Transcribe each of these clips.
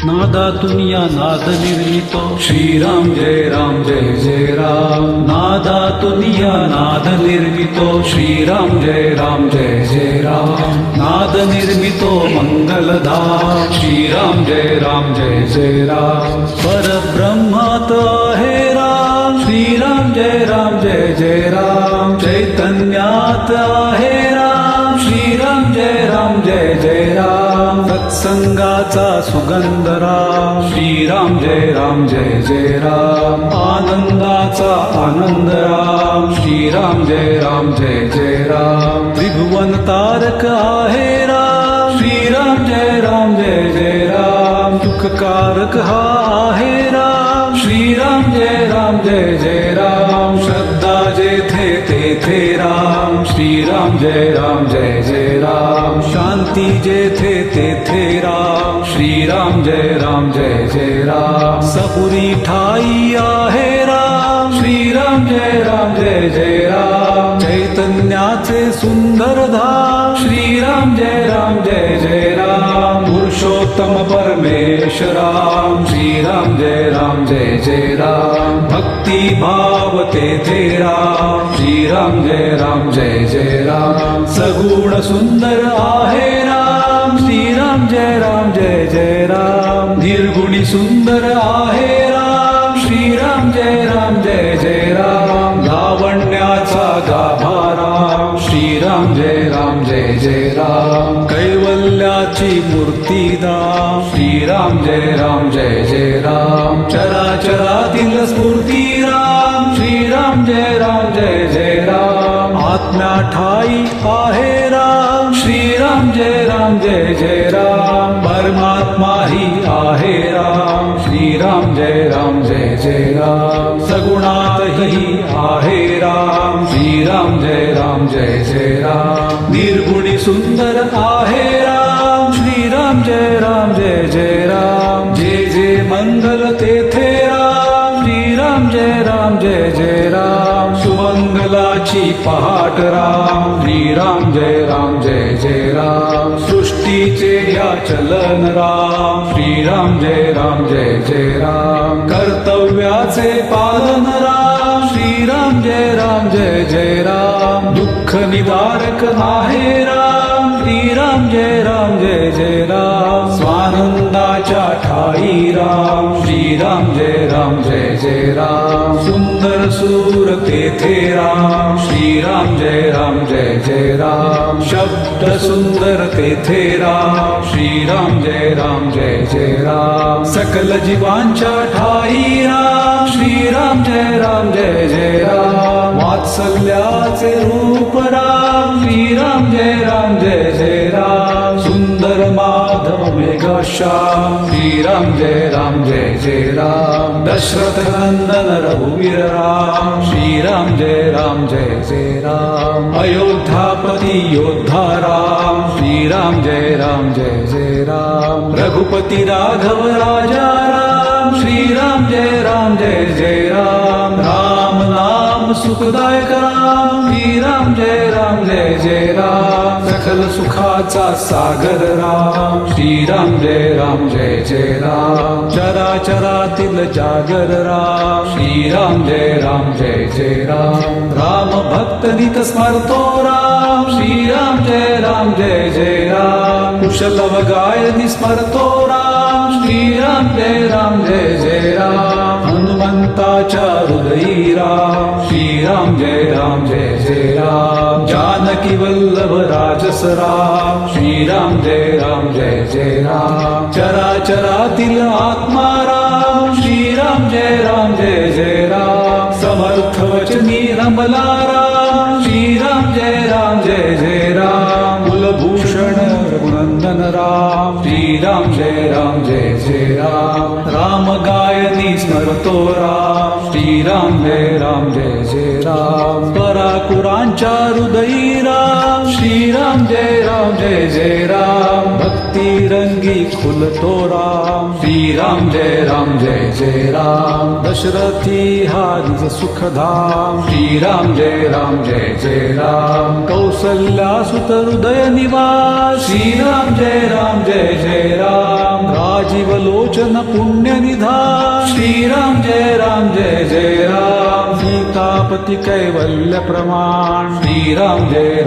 नादातून या नाद निर्मितो श्रीराम जय राम जय जय राम नादातून या नाद निर्मितो श्रीराम जय राम जय जय राम नाद निर्मितो मंगलधाम श्रीराम जय राम जय जय राम परब्रह्मात आहे राम श्रीराम जय राम जय जय राम चैतन्यात आहे राम श्रीराम जय राम जय जय राम सत्संगाचा सुगंध राम श्रीराम जय राम जय जय राम आनंदाचा आनंद राम श्रीराम जय राम जय जय राम त्रिभुवन तारक आहे राम श्रीराम जय राम जय जय राम सुखकारक हा आहे राम श्रीराम जय राम जय जय राम श्रद्धा जेथे तेथे राम श्रीराम जय राम जय जय राम शांती जेथे तेथे राम श्रीराम जय राम जय जय राम सबुरी ठाई आहे राम श्रीराम जय राम जय जय राम चैतन्याचे सुंदर धाम श्रीराम जय राम जय जय राम पुरुषोत्तम परमेश्वराम श्रीराम जय राम जय जय राम भक्ती भाव तेथे राम श्रीराम जय राम जय जय राम सगुण सुंदर आहे राम श्रीराम जय राम जय जय राम निर्गुणी सुंदर आहे राम श्रीराम जय राम जय जय राम लावण्याचा गाभा राम श्रीराम जय राम जय जय राम कैवल्याची मूर्ती दाम श्रीराम जय राम जय जय राम चराचरातील स्फूर्ती राम श्रीराम जय राम जय जय राम आत्म्या ठाई आहे राम श्रीराम जय राम जय जय राम परमात्मा ही आहे राम श्रीराम जय राम जय जय राम सगुणात ही आहे राम श्रीराम जय राम जय जय राम निर्गुणी सुंदर आहे राम श्रीराम जय राम जय जय राम जे जे मंगल तेथे राम श्रीराम जय राम जय जय राम सुमंगलाची पहाट राम श्रीराम जय राम जय जय राम सृष्टीचे या चलन राम श्रीराम जय राम जय जय राम कर्तव्याचे पालन राम श्रीराम जय राम जय जय राम दुःख निवारक आहे राम श्रीराम जय राम जय जय राम स्वानंदाच्या ठाई राम श्रीराम जय राम जय जय राम सुंदर सूर तेथे राम श्रीराम जय राम जय जय राम शब्द सुंदर तेथे राम श्रीराम जय राम जय जय राम सकल जीवांच्या ठाई राम श्रीराम जय राम जय जय राम वात्सल्याचे रूप राम श्रीराम जय राम जय जय राम सुंदर माधव मेघश्याम श्रीराम जय राम जय जय राम दशरथ नंदन रघुवीर राम श्रीराम जय राम जय जय राम अयोध्यापती योद्धा राम श्रीराम जय राम जय जय राम रघुपती राघव राजा राम श्रीराम जय राम जय जय राम राम नाम सुखदायक राम श्रीराम जय राम जय जय राम सकल सुखाचा सागर राम श्रीराम जय राम जय जय राम चराचरातील जागर राम श्रीराम जय राम जय जय राम राम भक्त नित स्मरतो राम श्रीराम जय राम जय जय राम कुशल गायनी स्मरतो राम श्रीराम जय राम जय जय राम हनुमंताच्या हृदयी राम श्रीराम जय राम जय जय राम जानकी वल्लभ राजस राम श्रीराम जय राम जय जय राम चराचरातील आत्मा राम श्रीराम जय राम जय जय राम समर्थ वचनी रमला राम श्रीराम जय राम जय जय राम कुलभूषण रघुनंदन राम श्रीराम जय राम जय जय राम राम गायनी स्मरतो राम श्रीराम जय राम जय जय राम पराकुरांच्या हृदयी राम श्रीराम जय राम जय जय राम भक्ती रंगी खुलतो राम श्रीराम जय राम जय जय राम दशरथी हा निज सुखधाम श्रीराम जय राम जय जय राम कौसल्या सुत हृदय निवास श्रीराम जय राम जय जय राम राजीव शिवलोचन पुण्यनिधान श्रीराम जय राम जय जय राम सीतापती कैवल्य प्रमाण श्रीराम जय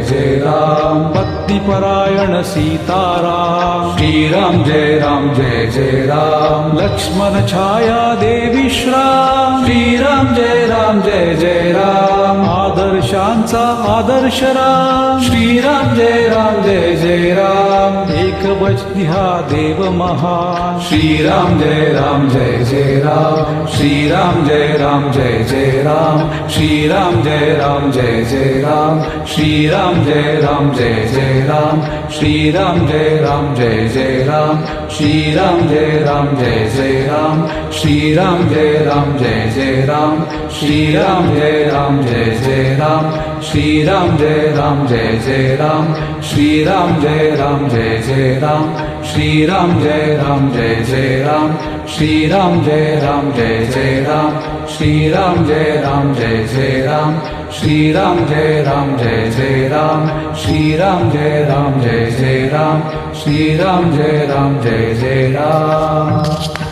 जय राम भक्तिपरायण सीताराम श्रीराम जय जय राम लक्ष्मण छाया देवी श्राम श्रीराम जय जय राम आदर्शांचा आदर्श राम श्रीराम जय जय राम एक वचनी हा देव महान श्रीराम जय जय राम श्रीराम जय जय राम श्रीराम जय जय राम श्रीराम जय जय राम श्रीराम जय जय राम श्रीराम जय जय राम श्रीराम जय जय राम श्रीराम जय जय राम श्रीराम जय जय राम श्रीराम जय जय राम श्रीराम जय जय राम श्रीराम जय जय राम श्रीराम जय जय राम श्रीराम जय जय राम श्रीराम जय जय राम श्रीराम जय जय राम